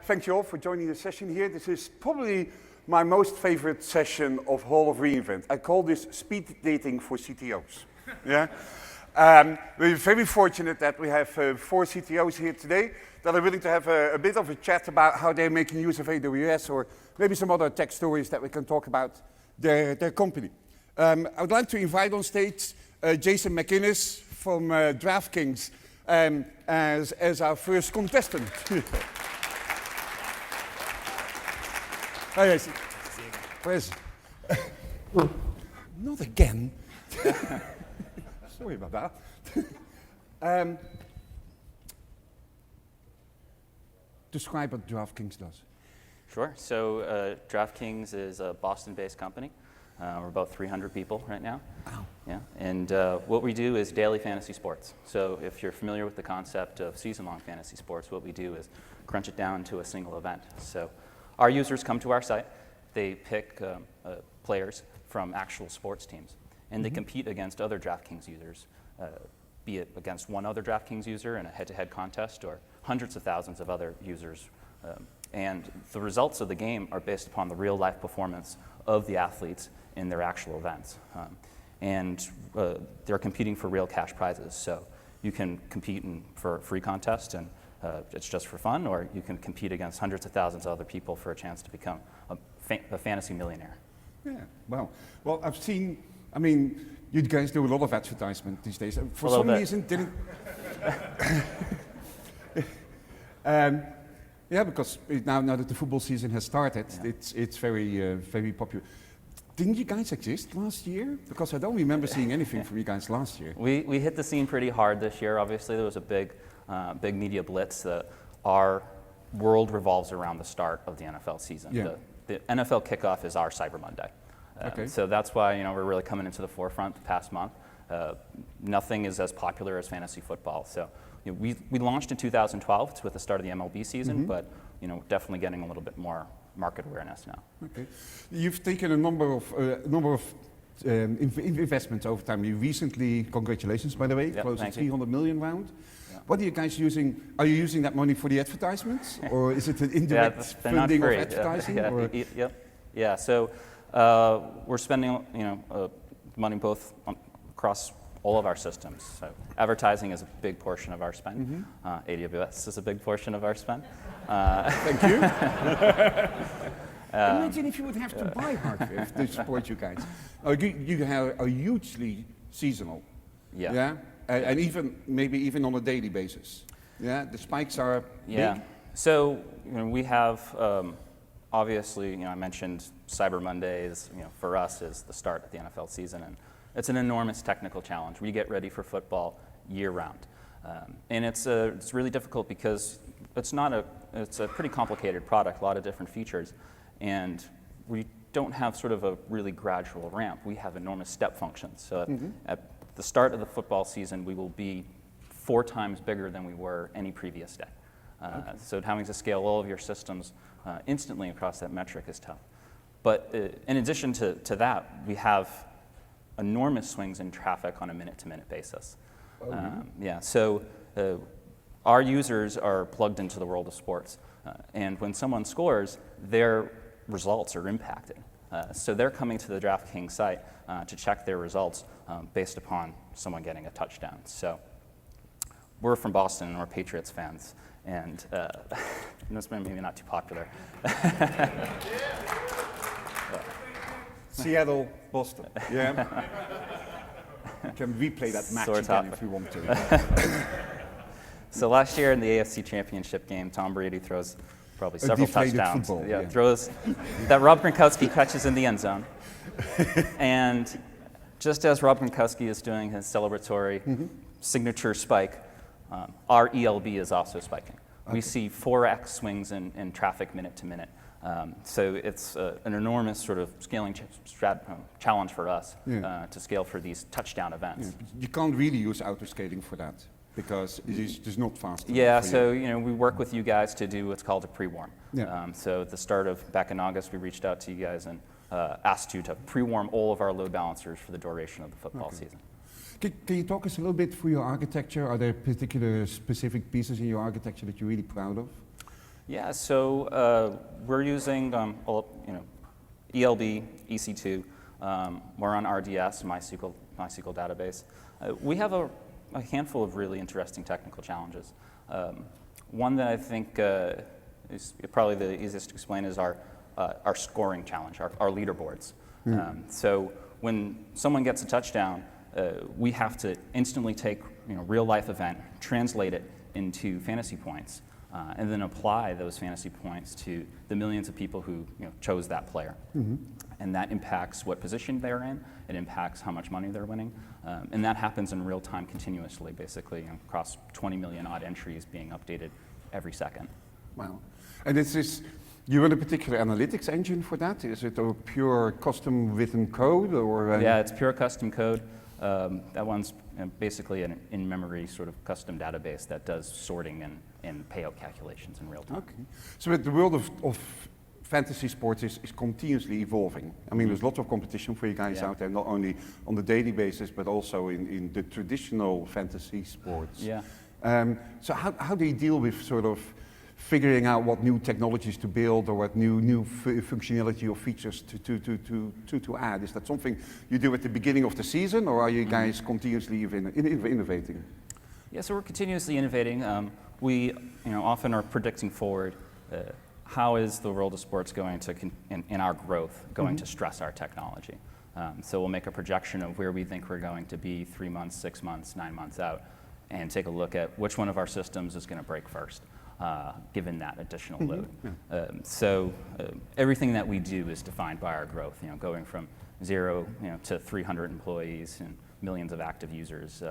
thank you all for joining the session here. This is probably my most favorite session of Hall of Reinvent. I call this speed dating for CTOs. Yeah? We're very fortunate that we have 4 CTOs here today that are willing to have a bit of a chat about how they're making use of AWS, or maybe some other tech stories that we can talk about their company. I would like to invite on stage Jason Mcinnes from Draftkings as our first contestant. Hi, Jason. Where's? Not again. Sorry about that. Describe what Draftkings does. Sure. So Draftkings is a Boston-based company. We're about 300 people right now. Wow. Yeah. And what we do is daily fantasy sports. So if you're familiar with the concept of season-long fantasy sports, what we do is crunch it down to a single event. So our users come to our site. They pick players from actual sports teams, and they compete against other Draftkings users, be it against one other Draftkings user in a head-to-head contest, or hundreds of thousands of other users. And the results of the game are based upon the real-life performance of the athletes in their actual events. And they're competing for real cash prizes. So you can compete for a free contest, and it's just for fun, or you can compete against hundreds of thousands of other people for a chance to become a fantasy millionaire. Yeah, wow. Well, I've seen, I mean, you guys do a lot of advertisement these days. For some reason, didn't... yeah, because now that the football season has started, it's very popular. Didn't you guys exist last year? Because I don't remember seeing anything from you guys last year. We hit the scene pretty hard this year. Obviously, there was a big media blitz. Our world revolves around the start of the NFL season. Yeah. The NFL kickoff is our Cyber Monday. Okay. So that's why we're really coming into the forefront the past month. Nothing is as popular as fantasy football. So we launched in 2012. It's with the start of the MLB season, but definitely getting a little bit more market awareness now. Okay. You've taken a number of investments over time. You recently, congratulations by the way, closed a 300 million round. Yeah. What are you guys using? Are you using that money for the advertisements, or is it an indirect funding of advertising? Yeah. So we're spending money both across all of our systems. So advertising is a big portion of our spend. AWS is a big portion of our spend. Thank you. Imagine if you would have to buy hardware to support you guys. You are hugely seasonal. Yeah. And maybe even on a daily basis. Yeah. The spikes are big. So we have obviously I mentioned Cyber Mondays. For us is the start of the NFL season, and it's an enormous technical challenge. We get ready for football year round, and it's really difficult because it's a pretty complicated product, a lot of different features, and we don't have sort of a really gradual ramp. We have enormous step functions. So at the start of the football season, we will be 4 times bigger than we were any previous day. So having to scale all of your systems instantly across that metric is tough. But in addition to that, we have enormous swings in traffic on a minute-to-minute basis. So our users are plugged into the world of sports, and when someone scores, their results are impacted. So they're coming to the DraftKings site to check their results based upon someone getting a touchdown. So we're from Boston, and we're Patriots fans, and this may be not too popular. Seattle, Boston. Yeah. You can replay that match again if you want to. So last year in the AFC Championship game, Tom Brady throws probably several touchdowns. Football, throws that Rob Gronkowski catches in the end zone. And just as Rob Gronkowski is doing his celebratory signature spike, our ELB is also spiking. We see 4x swings in traffic minute to minute. So it's an enormous sort of scaling challenge for us to scale for these touchdown events. Yeah. You can't really use auto-scaling for that because it is just not fast enough. Yeah, so we work with you guys to do what's called a pre-warm. Yeah. So at the start of back in August, we reached out to you guys and asked you to pre-warm all of our load balancers for the duration of the football season. Can you talk us a little bit through your architecture? Are there particular specific pieces in your architecture that you're really proud of? Yeah, so we're using ELB, EC2. We're on RDS, MySQL database. We have a handful of really interesting technical challenges. One that I think is probably the easiest to explain is our scoring challenge, our leaderboards. So when someone gets a touchdown, we have to instantly take real life event, translate it into fantasy points, and then apply those fantasy points to the millions of people who chose that player. And that impacts what position they're in, it impacts how much money they're winning, and that happens in real time continuously, basically across 20 million odd entries being updated every second. Wow. And you run a particular analytics engine for that? Is it a pure custom written code? Or Yeah, it's pure custom code. That one's basically an in-memory sort of custom database that does sorting and payout calculations in real time. Okay. So the world of fantasy sports is continuously evolving. I mean, there's lots of competition for you guys out there, not only on the daily basis, but also in the traditional fantasy sports. Yeah. So how do you deal with sort of figuring out what new technologies to build or what new functionality or features to add? Is that something you do at the beginning of the season, or are you guys continuously innovating? Yeah, so we're continuously innovating. We often are predicting forward how is the world of sports going to, in our growth, going to stress our technology. So we'll make a projection of where we think we're going to be 3 months, 6 months, 9 months out, and take a look at which one of our systems is going to break first. Given that additional load. So everything that we do is defined by our growth, going from 0 to 300 employees and millions of active users.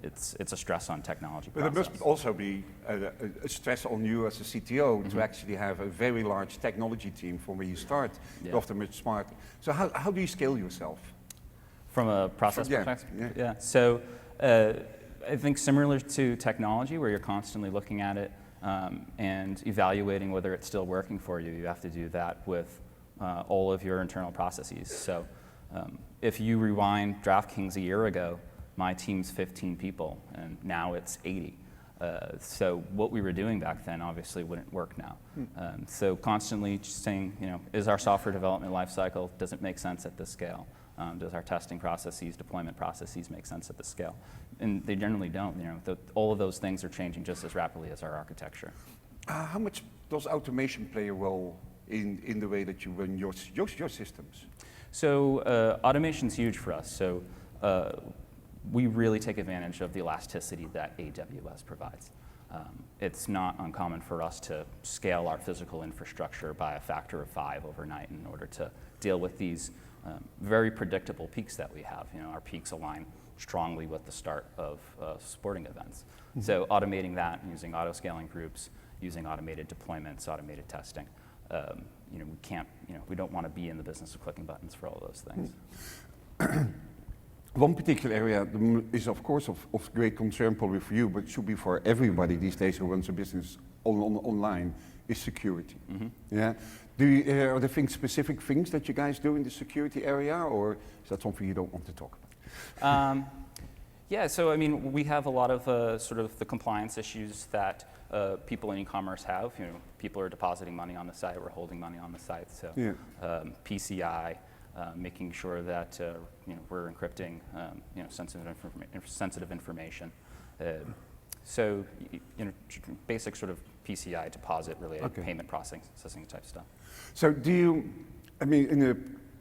It's a stress on technology process. But it must also be a stress on you as a CTO to actually have a very large technology team from where you start, often much smarter. So how do you scale yourself? From a process perspective? Yeah. So I think similar to technology, where you're constantly looking at it, and evaluating whether it's still working for you, you have to do that with all of your internal processes. So if you rewind Draftkings a year ago, my team's 15 people, and now it's 80. So what we were doing back then obviously wouldn't work now. So constantly saying, is our software development lifecycle, does it make sense at this scale? Does our testing processes, deployment processes make sense at this scale? And they generally don't. All of those things are changing just as rapidly as our architecture. How much does automation play a role in the way that you run your systems? So automation's huge for us. So we really take advantage of the elasticity that AWS provides. It's not uncommon for us to scale our physical infrastructure by a factor of 5 overnight in order to deal with these very predictable peaks that we have. Our peaks align strongly with the start of sporting events. So automating that, using auto-scaling groups, using automated deployments, automated testing. We don't want to be in the business of clicking buttons for all those things. One particular area is, of course, of great concern probably for you, but should be for everybody these days who runs a business online, is security. Yeah. Are there specific things that you guys do in the security area, or is that something you don't want to talk about? Yeah, so I mean, we have a lot of sort of the compliance issues that people in e-commerce have. People are depositing money on the site, we're holding money on the site. So PCI, making sure that we're encrypting sensitive information. So basic sort of PCI deposit-related payment processing type stuff. So in the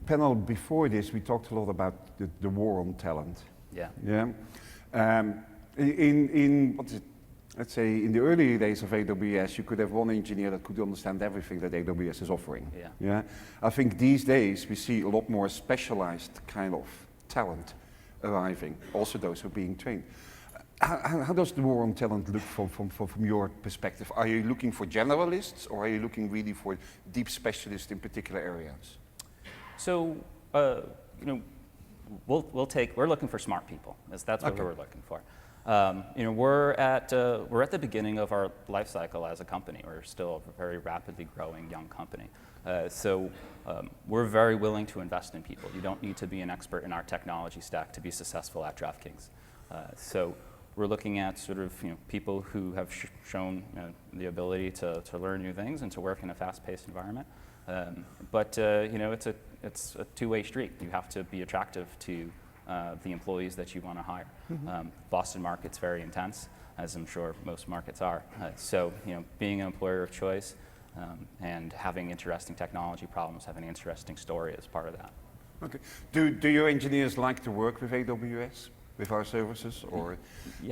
panel before this, we talked a lot about the war on talent. Yeah. Yeah. Let's say in the early days of AWS, you could have one engineer that could understand everything that AWS is offering. Yeah. Yeah. I think these days we see a lot more specialized kind of talent arriving, also those who are being trained. How does the war on talent look from your perspective? Are you looking for generalists, or are you looking really for deep specialists in particular areas? So, we're looking for smart people. That's what we're looking for. We're at the beginning of our life cycle as a company. We're still a very rapidly growing young company. So we're very willing to invest in people. You don't need to be an expert in our technology stack to be successful at Draftkings. So we're looking at sort of people who have shown the ability to learn new things and to work in a fast-paced environment. But it's a two-way street. You have to be attractive to the employees that you want to hire. Boston market's very intense, as I'm sure most markets are. So being an employer of choice and having interesting technology problems, having an interesting story is part of that. Okay. Do your engineers like to work with AWS, with our services, or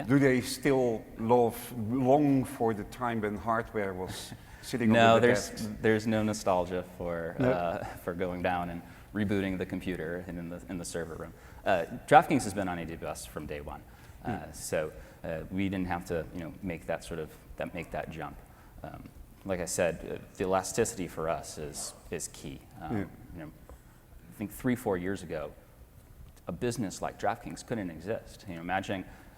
do they still long for the time when hardware was sitting on the desks? No, there's no nostalgia for going down and rebooting the computer and in the server room. Draftkings has been on AWS from day one, so we didn't have to make that make that jump. Like I said, the elasticity for us is key. I think 3-4 years ago, a business like Draftkings couldn't exist.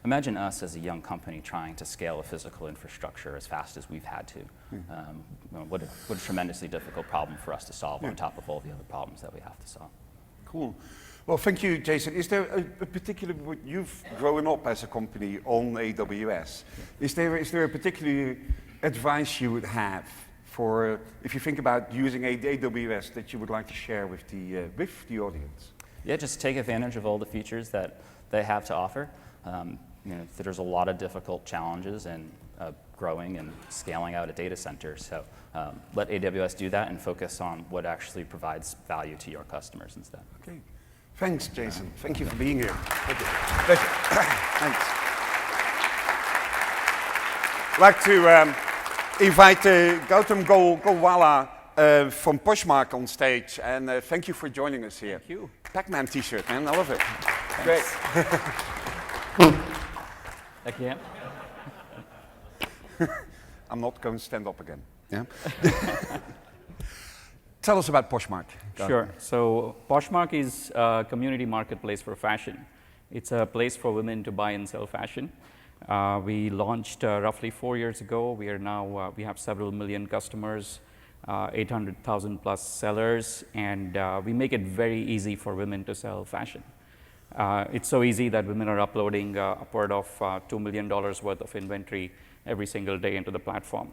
Imagine us as a young company trying to scale a physical infrastructure as fast as we've had to. What a tremendously difficult problem for us to solve on top of all the other problems that we have to solve. Cool. Well, thank you, Jason. Is there a particular, you've grown up as a company on AWS. Is there a particular advice you would have for, if you think about using AWS, that you would like to share with the audience? Yeah, just take advantage of all the features that they have to offer. There's a lot of difficult challenges in growing and scaling out a data center. So let AWS do that and focus on what actually provides value to your customers instead. Okay. Thanks, Jason. Thank you for being here. Thank you. Thanks. I'd like to invite Gautam Golwala from Poshmark on stage, and thank you for joining us here. Thank you. Pac-Man t-shirt, man, I love it. Thanks. Great. Again? I'm not going to stand up again. Yeah. Tell us about Poshmark. Sure. So Poshmark is a community marketplace for fashion. It's a place for women to buy and sell fashion. We launched roughly 4 years ago. We are now, we have several million customers, 800,000 plus sellers, and we make it very easy for women to sell fashion. It's so easy that women are uploading upward of $2 million worth of inventory every single day into the platform.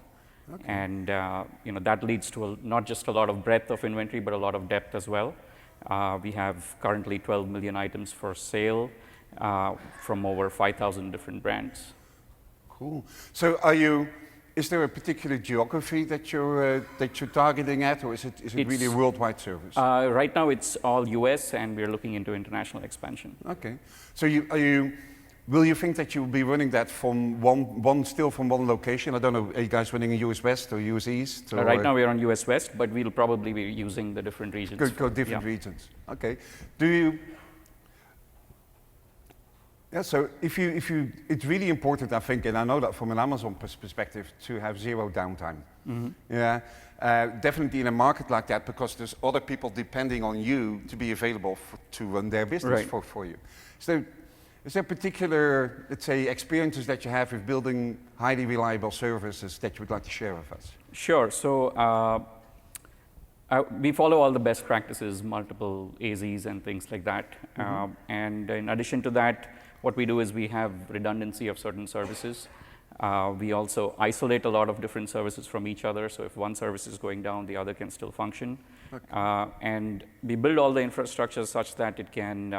Okay. And that leads to not just a lot of breadth of inventory, but a lot of depth as well. We have currently 12 million items for sale from over 5,000 different brands. Cool. So is there a particular geography that you're targeting at, or is it really a worldwide service? Right now it's all US, and we're looking into international expansion. Okay. So will you think that you'll be running that from one location? I don't know, are you guys running in US West or US East? Or right now we're on US West, but we'll probably be using the different regions. Go different regions. Okay. So it's really important, I think, and I know that from an Amazon perspective, to have zero downtime. Mm-hmm. Yeah. Definitely in a market like that, because there's other people depending on you to be available to run their business for you. So, is there particular, let's say, experiences that you have with building highly reliable services that you would like to share with us? Sure. So we follow all the best practices, multiple AZs and things like that. Mm-hmm. And in addition to that, what we do is we have redundancy of certain services. We also isolate a lot of different services from each other. So if one service is going down, the other can still function. Okay. And we build all the infrastructure such that it can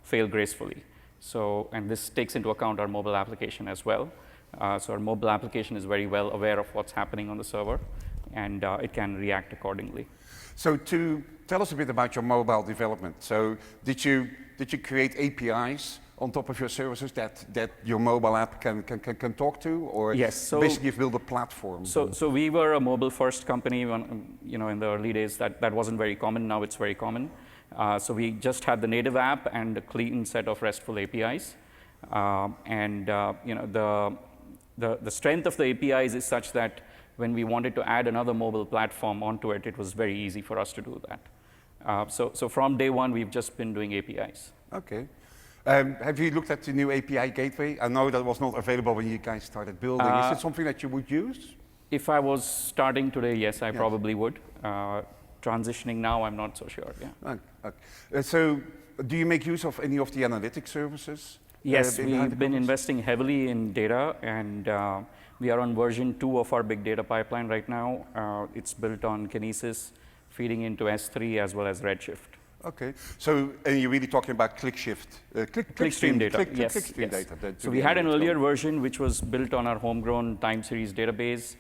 fail gracefully. So, and this takes into account our mobile application as well. So our mobile application is very well aware of what's happening on the server, and it can react accordingly. So to tell us a bit about your mobile development. So did you create APIs on top of your services that your mobile app can talk to, or yes, so basically you've built a platform? So we were a mobile-first company when, in the early days. That wasn't very common. Now it's very common. So we just had the native app and a clean set of RESTful APIs. The strength of the APIs is such that when we wanted to add another mobile platform onto it, it was very easy for us to do that. So from day one, we've just been doing APIs. Okay. Have you looked at the new API gateway? I know that was not available when you guys started building. Is it something that you would use? If I was starting today, yes, I probably would. Transitioning now, I'm not so sure. Yeah. Okay. So, do you make use of any of the analytics services? Yes, behind the we've been covers? investing heavily in data, and we are on version 2 of our big data pipeline right now. It's built on Kinesis, feeding into S3 as well as Redshift. Okay, so and you're really talking about ClickShift, Clickstream data, yes. ClickStream yes. data. So we had an earlier version which was built on our homegrown time series database,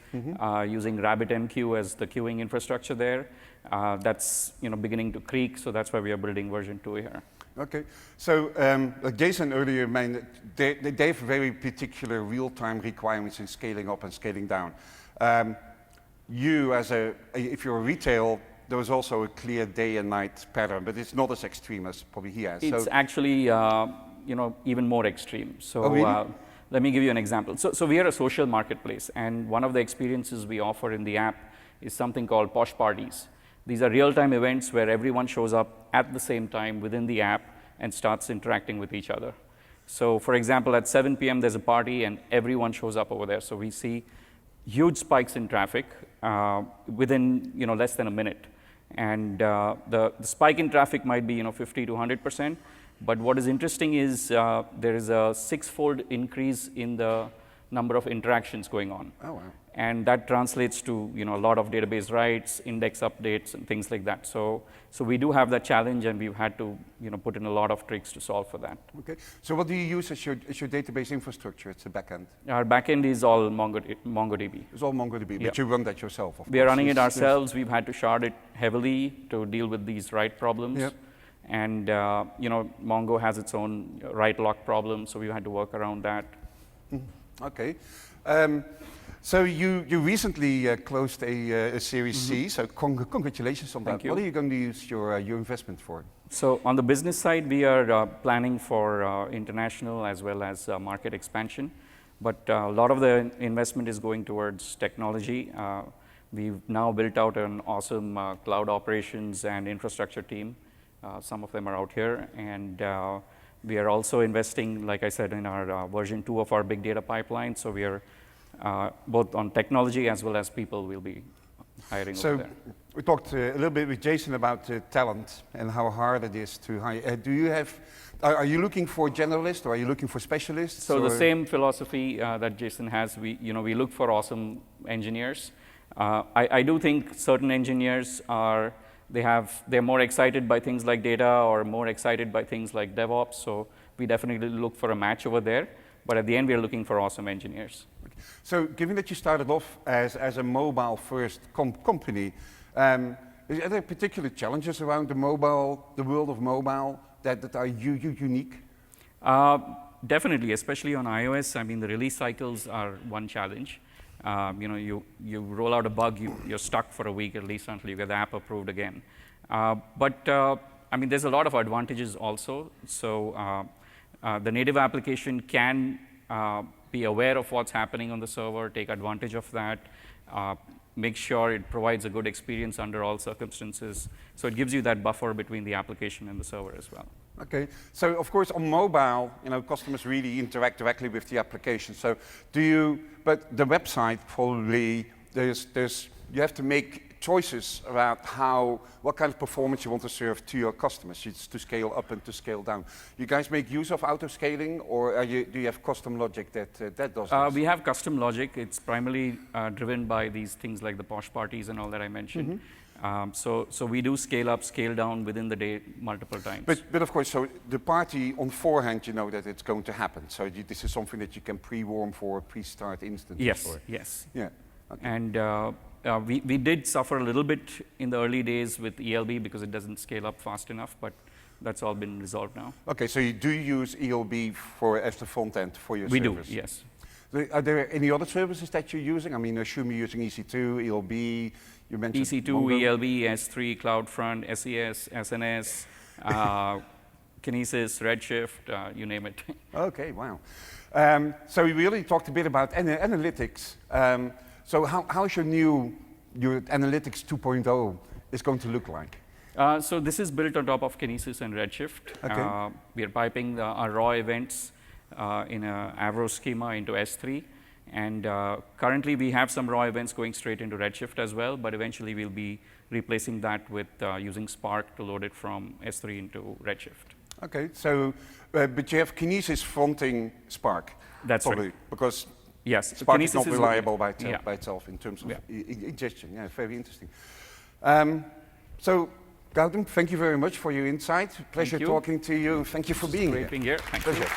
using RabbitMQ as the queuing infrastructure there. That's beginning to creak, so that's why we are building version 2 here. Okay, so Jason earlier mentioned they have very particular real-time requirements in scaling up and scaling down. You, if you're a retail, there was also a clear day and night pattern, but it's not as extreme as probably he has. It's actually, even more extreme. So oh, really? Let me give you an example. So we are a social marketplace, and one of the experiences we offer in the app is something called Posh Parties. These are real-time events where everyone shows up at the same time within the app and starts interacting with each other. So for example, at 7 p.m. there's a party and everyone shows up over there. So we see huge spikes in traffic within less than a minute. And the spike in traffic might be 50 to 100%. But what is interesting is there is a 6-fold increase in the number of interactions going on. Oh, wow. And that translates to a lot of database writes, index updates, and things like that. So we do have that challenge, and we've had to put in a lot of tricks to solve for that. Okay. So what do you use as your database infrastructure? It's the backend. Our backend is all MongoDB. It's all MongoDB, but you run that yourself, of We are course. running it ourselves. We've had to shard it heavily to deal with these write problems. Yep. And Mongo has its own write lock problem, so we had to work around that. Okay. So you recently closed a Series C, so congratulations on that. Thank you. What are you going to use your investment for? So on the business side, we are planning for international as well as market expansion. But a lot of the investment is going towards technology. We've now built out an awesome cloud operations and infrastructure team. Some of them are out here. And we are also investing, like I said, in our version 2 of our big data pipeline. So we are both on technology as well as people will be hiring over there. So we talked a little bit with Jason about talent and how hard it is to hire. Are you looking for generalists or are you looking for specialists? So the same philosophy that Jason has, we look for awesome engineers. I do think certain engineers they're more excited by things like data or more excited by things like DevOps. So we definitely look for a match over there. But at the end, we are looking for awesome engineers. So given that you started off as a mobile-first company, are there particular challenges around the world of mobile that are unique? Definitely, especially on iOS. I mean, the release cycles are one challenge. You roll out a bug, you're stuck for a week at least until you get the app approved again. But there's a lot of advantages also. So the native application can be aware of what's happening on the server, take advantage of that, make sure it provides a good experience under all circumstances. So it gives you that buffer between the application and the server as well. Okay, so of course on mobile, customers really interact directly with the application. So but the website probably, you have to make choices about what kind of performance you want to serve to your customers, to scale up and to scale down. You guys make use of auto-scaling, or do you have custom logic that does this? We have custom logic. It's primarily driven by these things like the Posh Parties and all that I mentioned. So we do scale up, scale down within the day multiple times. But of course, so the party on forehand, you know that it's going to happen. So this is something that you can pre-warm for, pre-start instances for. Yes. Yeah. Okay. And we did suffer a little bit in the early days with ELB because it doesn't scale up fast enough, but that's all been resolved now. Okay, so you do use ELB as the front end for your we service? We do, yes. Are there any other services that you're using? I mean, I assume you're using EC2, ELB, you mentioned EC2, Mongo. ELB, S3, CloudFront, SES, SNS, Kinesis, Redshift, you name it. Okay, wow. So we really talked a bit about analytics. So how's your Analytics 2.0 is going to look like? So this is built on top of Kinesis and Redshift. Okay. We are piping our raw events in an Avro schema into S3. And currently, we have some raw events going straight into Redshift as well, but eventually we'll be replacing that with using Spark to load it from S3 into Redshift. Okay, so, but you have Kinesis fronting Spark. That's probably, right. Because Yes, Spark is Kinesis not is reliable by, yeah. by itself in terms of ingestion. Yeah, very interesting. So, Gautam, thank you very much for your insight. Pleasure talking to you. Thank you for being here. Great being here. Thank Pleasure. you.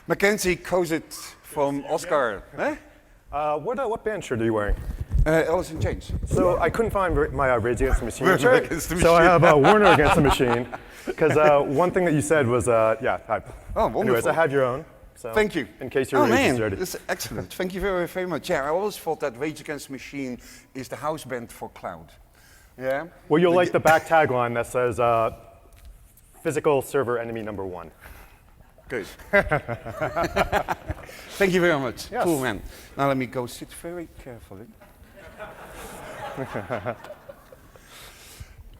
Mackenzie Kozit from Oscar. Huh? What band shirt are you wearing? Alice in Chains. So I couldn't find my Rage Against the Machine Werner shirt, Against the so I Machine. have Werner Against the Machine. Because one thing that you said was, yeah. Oh, wonderful. Anyways, I have your own. So Thank you. In case your oh, Rage man, is dirty. this is excellent. Thank you very, very much. Yeah, I always thought that Rage Against the Machine is the house band for cloud. Yeah. Well, you'll like the back tagline that says, physical server enemy #1. Good. Thank you very much. Yes. Cool, man. Now let me go sit very carefully.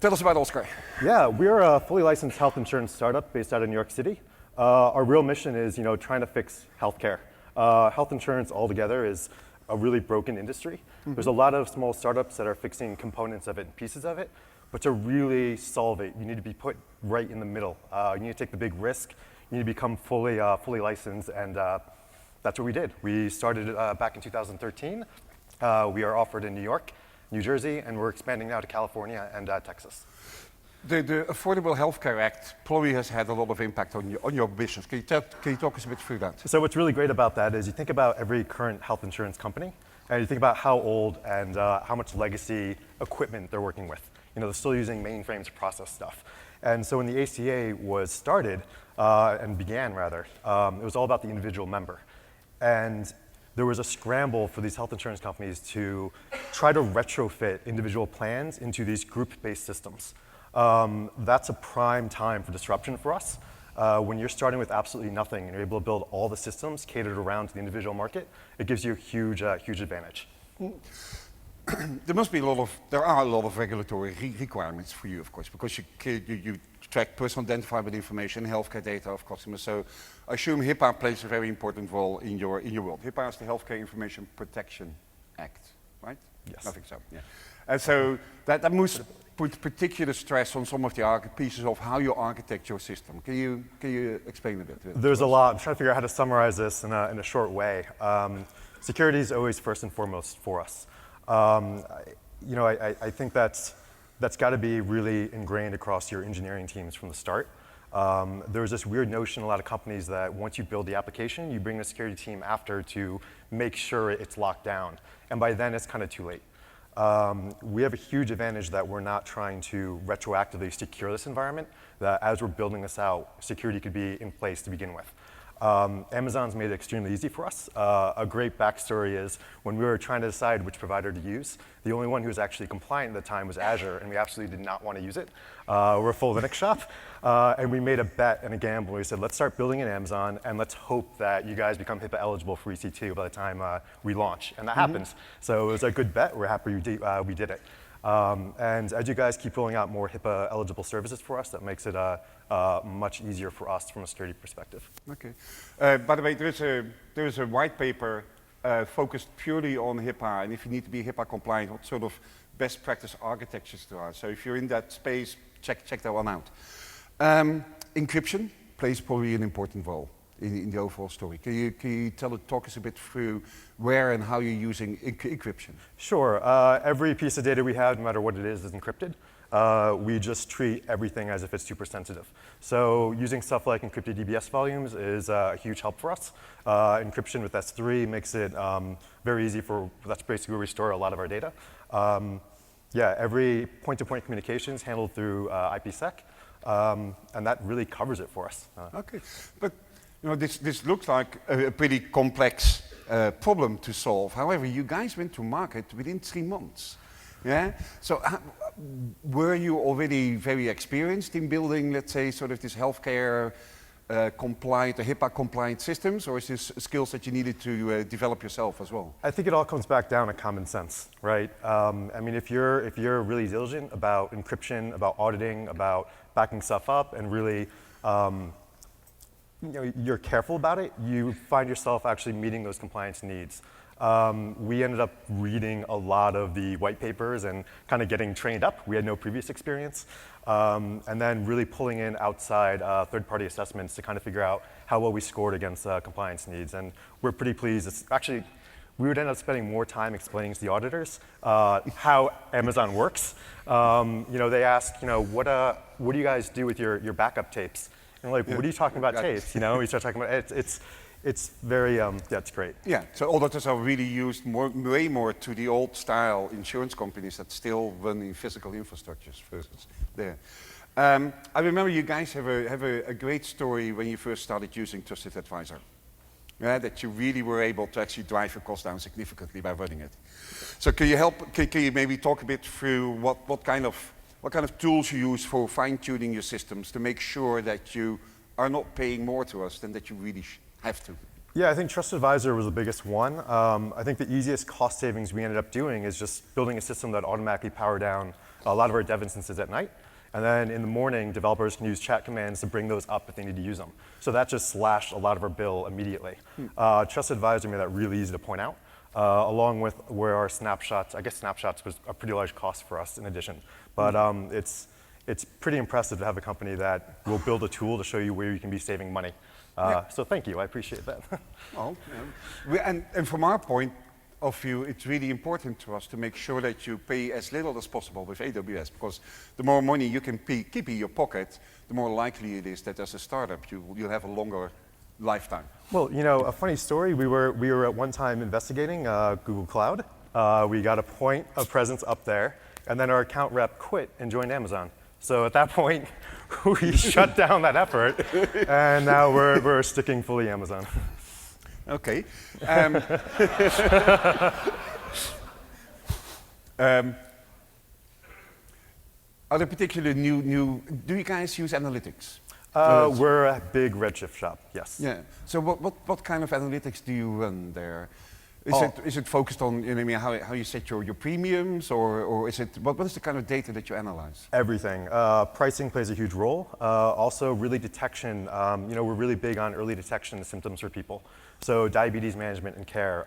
Tell us about Oscar. Yeah, we're a fully licensed health insurance startup based out of New York City. Our real mission is, trying to fix healthcare. Health insurance altogether is a really broken industry. There's a lot of small startups that are fixing components of it and pieces of it, but to really solve it, you need to be put right in the middle. You need to take the big risk. You need to become fully licensed, and that's what we did. We started back in 2013. We are offered in New York, New Jersey, and we're expanding now to California and Texas. The Affordable Health Care Act probably has had a lot of impact on your business. Can you talk us a bit through that? So what's really great about that is you think about every current health insurance company, and you think about how old and how much legacy equipment they're working with. They're still using mainframes to process stuff. And so when the ACA was started, and began rather, it was all about the individual member. And there was a scramble for these health insurance companies to try to retrofit individual plans into these group-based systems. That's a prime time for disruption for us. When you're starting with absolutely nothing and you're able to build all the systems catered around to the individual market, it gives you a huge advantage. There are a lot of regulatory requirements for you, of course, because you track personal identifiable information, healthcare data of customers. So I assume HIPAA plays a very important role in your world. HIPAA is the Healthcare Information Protection Act, right? Yes. I think so. Yeah. And so that must put particular stress on some of the pieces of how you architect your system. Can you explain a bit? There's a lot. I'm trying to figure out how to summarize this in a short way. Security is always first and foremost for us. I think that's got to be really ingrained across your engineering teams from the start. There's this weird notion in a lot of companies that once you build the application, you bring the security team after to make sure it's locked down. And by then, it's kind of too late. We have a huge advantage that we're not trying to retroactively secure this environment, that as we're building this out, security could be in place to begin with. Amazon's made it extremely easy for us. A great backstory is when we were trying to decide which provider to use, the only one who was actually compliant at the time was Azure, and we absolutely did not want to use it. We're a full Linux shop, and we made a bet and a gamble. We said, let's start building in Amazon, and let's hope that you guys become HIPAA eligible for EC2 by the time we launch. And that happens. So it was a good bet. We're happy we did it. And as you guys keep rolling out more HIPAA eligible services for us, that makes it much easier for us from a security perspective. Okay. By the way, there is a white paper focused purely on HIPAA, and if you need to be HIPAA compliant, what sort of best practice architectures there are. So if you're in that space, check that one out. Encryption plays probably an important role in the overall story. Can you talk us a bit through where and how you're using encryption? Sure. Every piece of data we have, no matter what it is encrypted. We just treat everything as if it's super sensitive. So using stuff like encrypted EBS volumes is a huge help for us. Encryption with S3 makes it very easy that's basically where we store a lot of our data. Every point-to-point communication is handled through IPsec, and that really covers it for us. Okay, but this looks like a pretty complex problem to solve. However, you guys went to market within 3 months. Yeah. So were you already very experienced in building, let's say, sort of this healthcare compliant or HIPAA compliant systems, or is this skills that you needed to develop yourself as well? I think it all comes back down to common sense, right? I mean, if you're really diligent about encryption, about auditing, about backing stuff up, and really you're careful about it, you find yourself actually meeting those compliance needs. We ended up reading a lot of the white papers and kind of getting trained up. We had no previous experience. And then really pulling in outside third-party assessments to kind of figure out how well we scored against compliance needs. And we're pretty pleased. It's actually, we would end up spending more time explaining to the auditors how Amazon works. They ask, what do you guys do with your backup tapes? And we're like, what are you talking about tapes? We start talking about it's very, it's great. Yeah, so auditors are really used way more to the old style insurance companies that still run in physical infrastructures versus there. I remember you guys have a great story when you first started using Trusted Advisor. Yeah, that you really were able to actually drive your cost down significantly by running it. So can you maybe talk a bit through what kind of tools you use for fine-tuning your systems to make sure that you are not paying more to us than that you really have to? Yeah, I think Trusted Advisor was the biggest one. I think the easiest cost savings we ended up doing is just building a system that automatically power down a lot of our dev instances at night. And then in the morning, developers can use chat commands to bring those up if they need to use them. So that just slashed a lot of our bill immediately. Trusted Advisor made that really easy to point out, along with where our snapshots, I guess snapshots was a pretty large cost for us in addition. But it's pretty impressive to have a company that will build a tool to show you where you can be saving money. So thank you, I appreciate that. Well, and from our point of view, it's really important to us to make sure that you pay as little as possible with AWS, because the more money you can keep in your pocket, the more likely it is that as a startup you'll have a longer lifetime. Well, a funny story, we were at one time investigating Google Cloud. We got a presence up there, and then our account rep quit and joined Amazon. So at that point, we shut down that effort, and now we're sticking fully Amazon. Okay. Are there particular new? Do you guys use analytics? We're a big Redshift shop, yes. Yeah. So what kind of analytics do you run there? Is it focused on how you set your premiums, or is it what is the kind of data that you analyze? Everything. Pricing plays a huge role. Also, really detection. We're really big on early detection of symptoms for people. So diabetes management and care.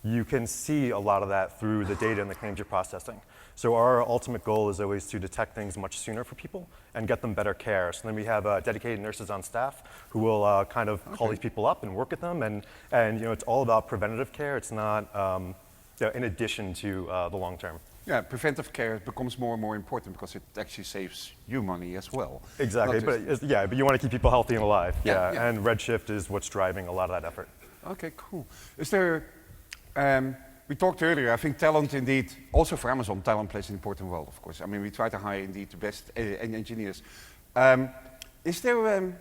You can see a lot of that through the data and the claims you're processing. So our ultimate goal is always to detect things much sooner for people and get them better care. So then we have dedicated nurses on staff who will kind of call these people up and work with them. And it's all about preventative care. It's not in addition to the long term. Yeah, preventive care becomes more and more important because it actually saves you money as well. Exactly, but you want to keep people healthy and alive. Yeah. And Redshift is what's driving a lot of that effort. Okay, cool. Is there? We talked earlier, I think talent indeed, also for Amazon, talent plays an important role, of course. I mean, we try to hire indeed the best engineers. Is there,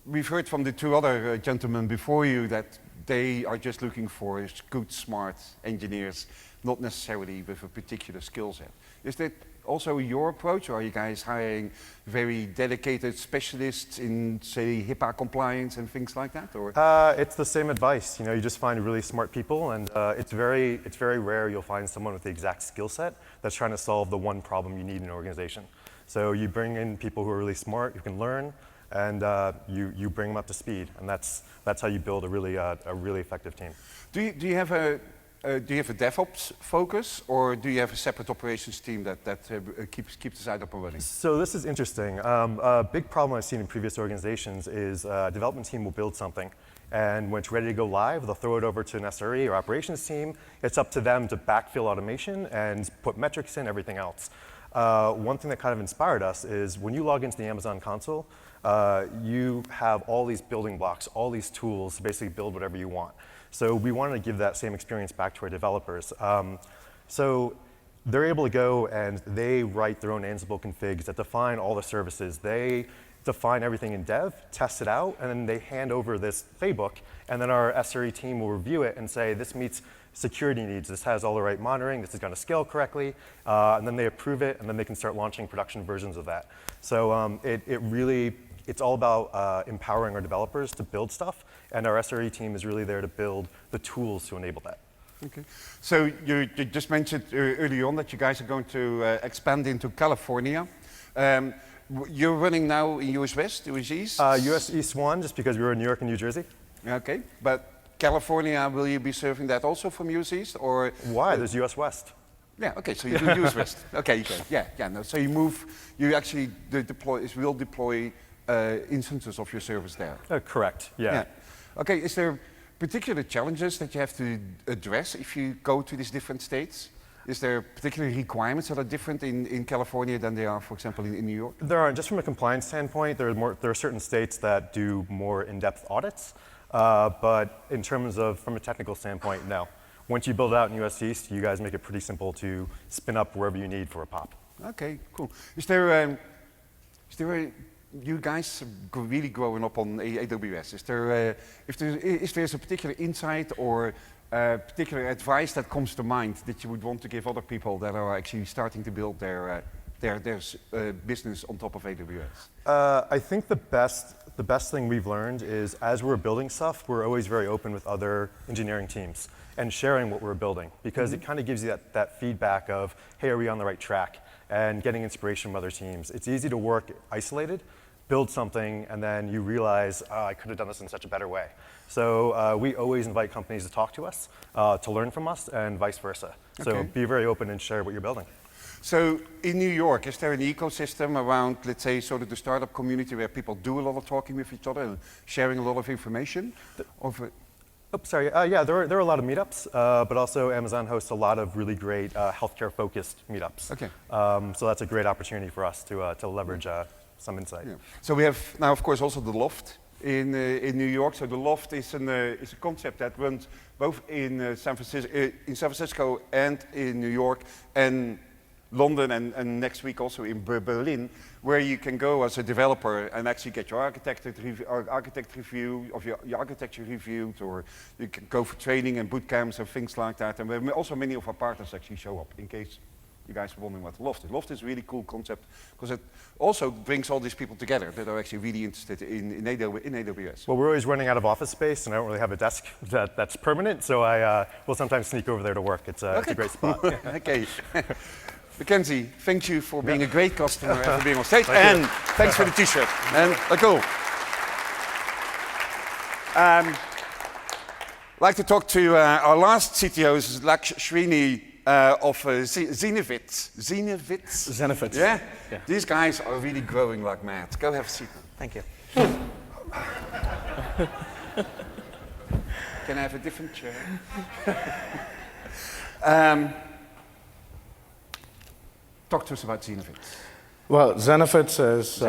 we've heard from the two other gentlemen before you that they are just looking for good, smart engineers, not necessarily with a particular skill set. Is that also your approach, or are you guys hiring very dedicated specialists in, say, HIPAA compliance and things like that? Or? It's the same advice. You just find really smart people, and it's very rare you'll find someone with the exact skill set that's trying to solve the one problem you need in an organization. So you bring in people who are really smart, who can learn, and you bring them up to speed, and that's how you build a really effective team. Do you have a DevOps focus, or do you have a separate operations team that keeps the site up and running? So this is interesting. A big problem I've seen in previous organizations is a development team will build something, and when it's ready to go live, they'll throw it over to an SRE or operations team. It's up to them to backfill automation and put metrics in, everything else. One thing that kind of inspired us is when you log into the Amazon console, you have all these building blocks, all these tools to basically build whatever you want. So we wanted to give that same experience back to our developers. So they're able to go and they write their own Ansible configs that define all the services. They define everything in dev, test it out, and then they hand over this playbook, and then our SRE team will review it and say, this meets security needs, this has all the right monitoring, this is going to scale correctly, and then they approve it, and then they can start launching production versions of that. So it's all about empowering our developers to build stuff, and our SRE team is really there to build the tools to enable that. Okay. So you just mentioned early on that you guys are going to expand into California. You're running now in US West, US East? US East 1, just because we were in New York and New Jersey. Okay, but California, will you be serving that also from US East, or? Why? There's US West. Yeah, okay, so you do US West. Okay, yeah, no, so you actually will deploy instances of your service there. Correct, yeah. Okay, is there particular challenges that you have to address if you go to these different states? Is there particular requirements that are different in California than they are, for example, in New York? There are, just from a compliance standpoint, there are certain states that do more in-depth audits, but in terms of, from a technical standpoint, no. Once you build it out in US East, you guys make it pretty simple to spin up wherever you need for a POP. Okay, cool. Is there you guys really growing up on AWS? If there's a particular insight or particular advice that comes to mind that you would want to give other people that are actually starting to build their business on top of AWS? I think the best thing we've learned is as we're building stuff, we're always very open with other engineering teams and sharing what we're building, because it kind of gives you that feedback of, hey, are we on the right track? And getting inspiration from other teams. It's easy to work isolated, build something, and then you realize, oh, I could have done this in such a better way. So we always invite companies to talk to us, to learn from us, and vice versa. So Okay. be very open and share what you're building. So in New York, is there an ecosystem around, let's say, sort of the startup community where people do a lot of talking with each other and sharing a lot of information? Oops, sorry. Yeah, there are a lot of meetups, but also Amazon hosts a lot of really great healthcare-focused meetups. Okay. So that's a great opportunity for us to leverage some insight. Yeah. So we have now, of course, also the Loft in New York. So the Loft is a concept that runs both in San Francisco and in New York, and London, and next week also in Berlin, where you can go as a developer and actually get your architect review of your architecture reviewed, or you can go for training and boot camps and things like that. And also many of our partners actually show up, in case you guys are wondering what Loft is. Loft is a really cool concept because it also brings all these people together that are actually really interested in AWS. Well, we're always running out of office space, and I don't really have a desk that's permanent, so I will sometimes sneak over there to work. It's a great spot. Okay. Mackenzie, thank you for being a great customer and for being on stage. And thanks for the t-shirt. And cool. I'd like to talk to our last CTO, Laksh Srini of Zenefits. Yeah? These guys are really growing like mad. Go have a seat. Thank you. Can I have a different chair? Talk to us about Zenefits. Well, Zenefits is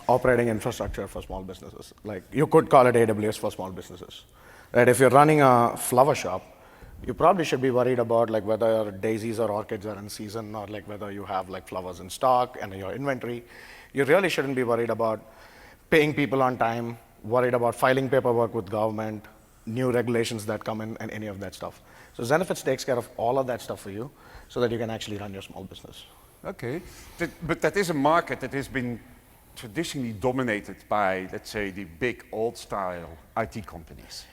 operating infrastructure for small businesses. Like, you could call it AWS for small businesses. Right? If you're running a flower shop, you probably should be worried about like whether daisies or orchids are in season, or like whether you have like flowers in stock and in your inventory. You really shouldn't be worried about paying people on time, worried about filing paperwork with government, new regulations that come in, and any of that stuff. So Zenefits takes care of all of that stuff for you so that you can actually run your small business. Okay, but that is a market that has been traditionally dominated by, let's say, the big old-style IT companies.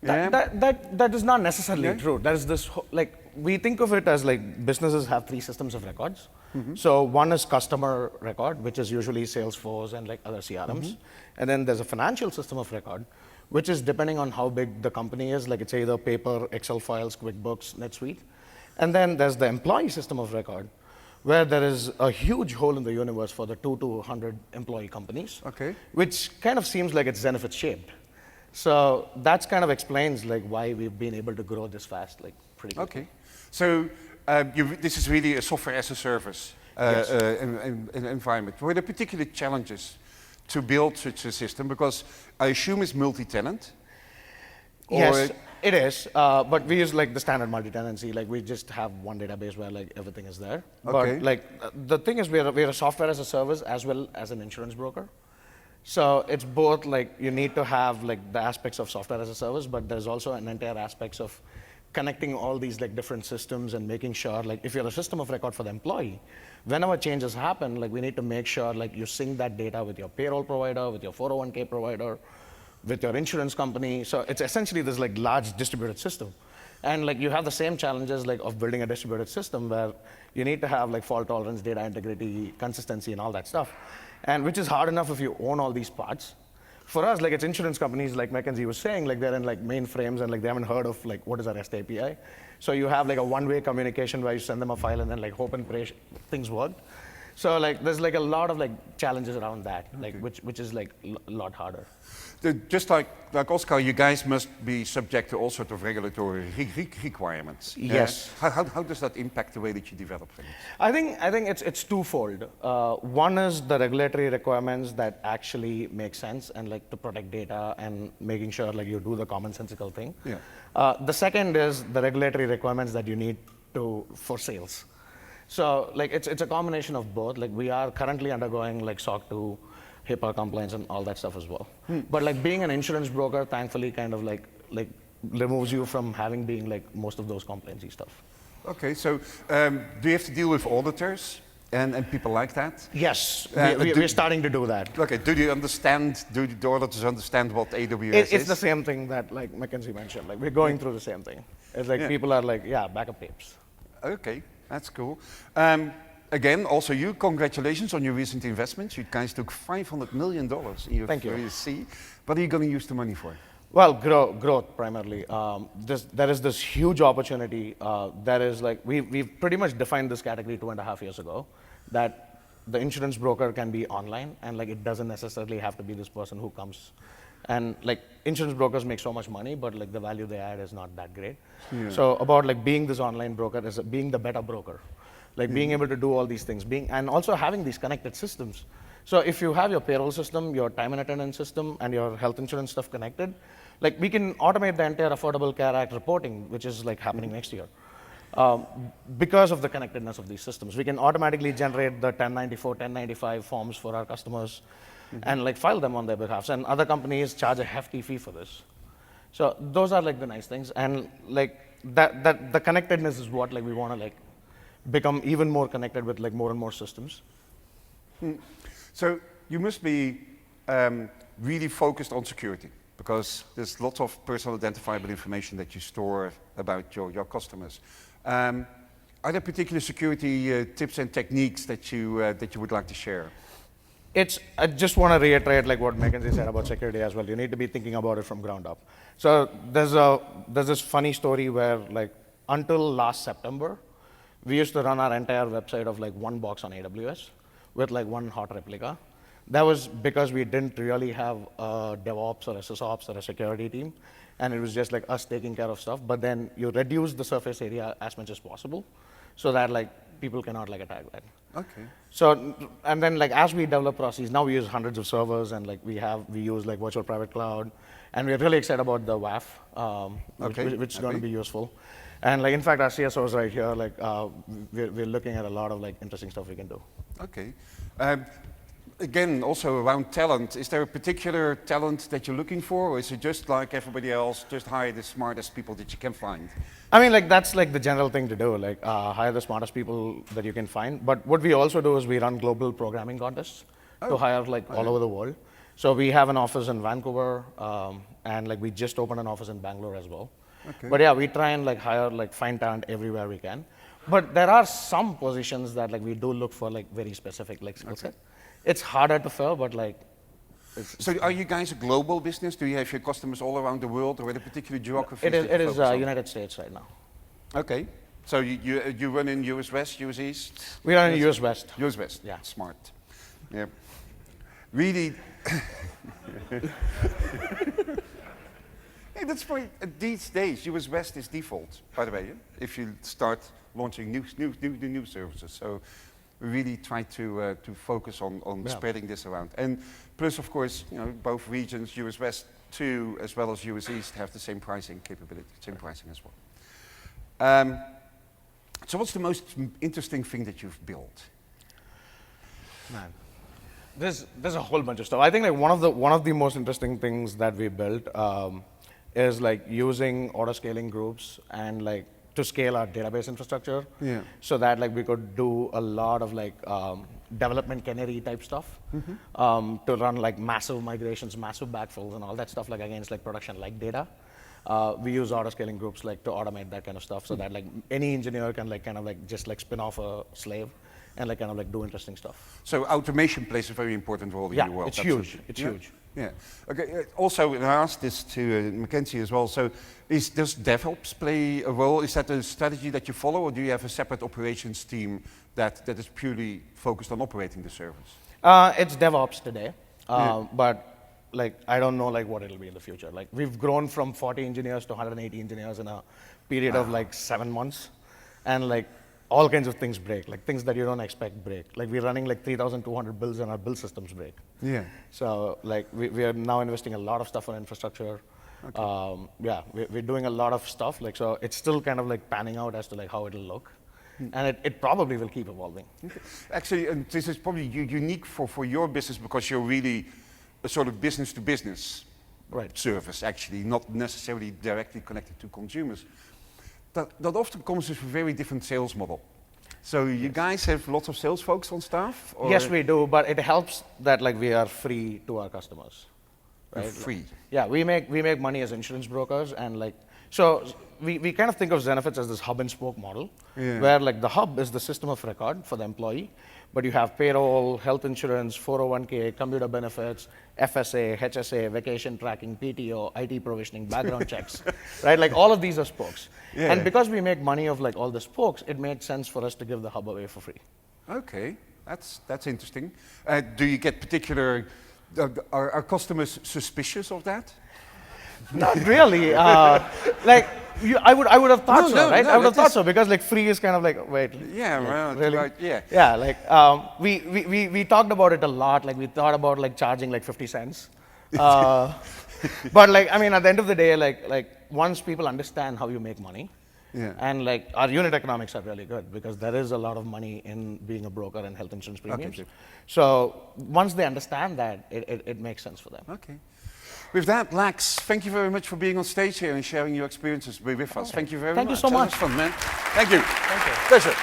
That is not necessarily true. That is this like, we think of it as like businesses have 3 systems of records. So one is customer record, which is usually Salesforce and like other CRMs, and then there's a financial system of record, which is depending on how big the company is. Like, it's either paper, Excel files, QuickBooks, NetSuite, and then there's the employee system of record, where there is a huge hole in the universe for the 2 to 100 employee companies, which kind of seems like it's Zenefits shaped. So that kind of explains like why we've been able to grow this fast, like pretty quickly. Okay, so this is really a software as a service environment. Were there particular challenges to build such a system? Because I assume it's multi-tenant. Yes, it is, but we use like the standard multi-tenancy. Like, we just have one database where like everything is there. Okay. But like the thing is, we're a software as a service as well as an insurance broker. So it's both, like, you need to have like the aspects of software as a service, but there's also an entire aspects of connecting all these like different systems and making sure, like, if you're a system of record for the employee, whenever changes happen, like, we need to make sure like you sync that data with your payroll provider, with your 401k provider, with your insurance company. So it's essentially this like large distributed system. And like, you have the same challenges like of building a distributed system where you need to have like fault tolerance, data integrity, consistency, and all that stuff. and which is hard enough if you own all these parts. For us, like it's insurance companies, like Mcinnes was saying, like they're in like mainframes and like they haven't heard of like what is a REST API. So you have like a one-way communication where you send them a file and then like hope and pray things work. So like there's like a lot of like challenges around that, like which is like a lot harder. Just like Oscar, you guys must be subject to all sorts of regulatory requirements. Yes. How does that impact the way that you develop things? I think it's twofold. One is the regulatory requirements that actually make sense and like to protect data and making sure like you do the commonsensical thing. Yeah. The second is the regulatory requirements that you need for sales. So like it's a combination of both. Like we are currently undergoing like SOC 2, HIPAA compliance and all that stuff as well. But like being an insurance broker, thankfully, kind of like removes you from having being like most of those compliancy stuff. Okay, so do you have to deal with auditors and people like that? Yes, we're starting to do that. Okay, do the auditors understand what AWS is? It's the same thing that like Mackenzie mentioned. Like we're going through the same thing. It's like people are like, yeah, backup tapes. Okay, that's cool. Again, also you, congratulations on your recent investments. You guys took $500 million in your Series C. What are you going to use the money for? Well, growth primarily. There is this huge opportunity. That is like, we've pretty much defined this category 2.5 years ago, that the insurance broker can be online and like it doesn't necessarily have to be this person who comes. And like insurance brokers make so much money, but like the value they add is not that great. Yeah. So about like being this online broker is being the better broker. Like being able to do all these things, and also having these connected systems. So if you have your payroll system, your time and attendance system, and your health insurance stuff connected, like we can automate the entire Affordable Care Act reporting, which is like happening next year. Because of the connectedness of these systems, we can automatically generate the 1094, 1095 forms for our customers and like file them on their behalf. And other companies charge a hefty fee for this. So those are like the nice things. And like that the connectedness is what like we want to like become even more connected with like more and more systems. So you must be really focused on security, because there's lots of personal identifiable information that you store about your customers. Are there particular security tips and techniques that you would like to share? I just want to reiterate like what Mackenzie said about security as well. You need to be thinking about it from ground up. So there's this funny story where like until last September, we used to run our entire website of like one box on AWS with like one hot replica. That was because we didn't really have a DevOps or a SysOps or a security team, and it was just like us taking care of stuff. But then you reduce the surface area as much as possible so that like people cannot like attack that. Okay. So, and then like as we develop processes, now we use hundreds of servers, and like we use like virtual private cloud, and we're really excited about the WAF, which is going to be useful. And like, in fact, our CSO is right here. Like, we're looking at a lot of like interesting stuff we can do. Okay. Again, also around talent, is there a particular talent that you're looking for, or is it just like everybody else, just hire the smartest people that you can find? I mean, like that's like the general thing to do, like hire the smartest people that you can find. But what we also do is we run global programming contests to hire like all over the world. So we have an office in Vancouver, and like we just opened an office in Bangalore as well. Okay. But yeah, we try and like hire, like find talent everywhere we can. But there are some positions that like we do look for like very specific like skill set. It's harder to fill, but like. So are you guys a global business? Do you have your customers all around the world, or in a particular geography? It is United States right now. Okay. So you run in US West, US East? We run in US West. US West. Yeah. Smart. Yeah. Really. Hey, that's funny. These days, US West is default, by the way, if you start launching new services. So we really try to focus on spreading this around. And plus, of course, you know, both regions, US West 2 as well as US East, have the same pricing capability, same pricing as well. So what's the most interesting thing that you've built? Man, there's a whole bunch of stuff. I think like one of the most interesting things that we built is like using auto-scaling groups and like to scale our database infrastructure, so that like we could do a lot of like development canary type stuff, to run like massive migrations, massive backfills, and all that stuff like against like production like data. We use auto-scaling groups like to automate that kind of stuff, so that like any engineer can like kind of like just like spin off a slave and like kind of like do interesting stuff. So automation plays a very important role in your world. It's That's huge. it. It's Yeah. huge. Yeah. Okay. Also, and I asked this to Mackenzie as well. So, does DevOps play a role? Is that a strategy that you follow, or do you have a separate operations team that is purely focused on operating the service? It's DevOps today, but like I don't know like what it'll be in the future. Like we've grown from 40 engineers to 180 engineers in a period of like 7 months, and like all kinds of things break, like things that you don't expect break. Like we're running like 3,200 builds and our build systems break. Yeah. So like we are now investing a lot of stuff on infrastructure. Okay. Yeah, we're doing a lot of stuff. Like so, it's still kind of like panning out as to like how it'll look, and it probably will keep evolving. Okay. Actually, and this is probably unique for your business because you're really a sort of business to business service. Actually, not necessarily directly connected to consumers. That often comes with a very different sales model. So you guys have lots of sales folks on staff? Or? Yes, we do, but it helps that like we are free to our customers. Right? Free. Yeah, we make money as insurance brokers, and like so we kind of think of Zenefits as this hub and spoke model, where like the hub is the system of record for the employee, but you have payroll, health insurance, 401k, commuter benefits, FSA, HSA, vacation tracking, PTO, IT provisioning, background checks, right? Like all of these are spokes. Yeah. And because we make money of like all the spokes, it made sense for us to give the hub away for free. Okay, that's interesting. Do you get particular? Are customers suspicious of that? Not really. Like I would have thought so, right? I would have thought so because like free is kind of like wait. Yeah, like, well, really? right, yeah. Yeah, like we talked about it a lot. Like we thought about like charging like 50 cents. But like I mean, at the end of the day, like once people understand how you make money, and like our unit economics are really good because there is a lot of money in being a broker and health insurance premiums. Okay. So once they understand that, it makes sense for them. Okay. With that, Lax, thank you very much for being on stage here and sharing your experiences with us. Thank you very much. Thank you so much. That was fun, man. Thank you. Thank you. Pleasure.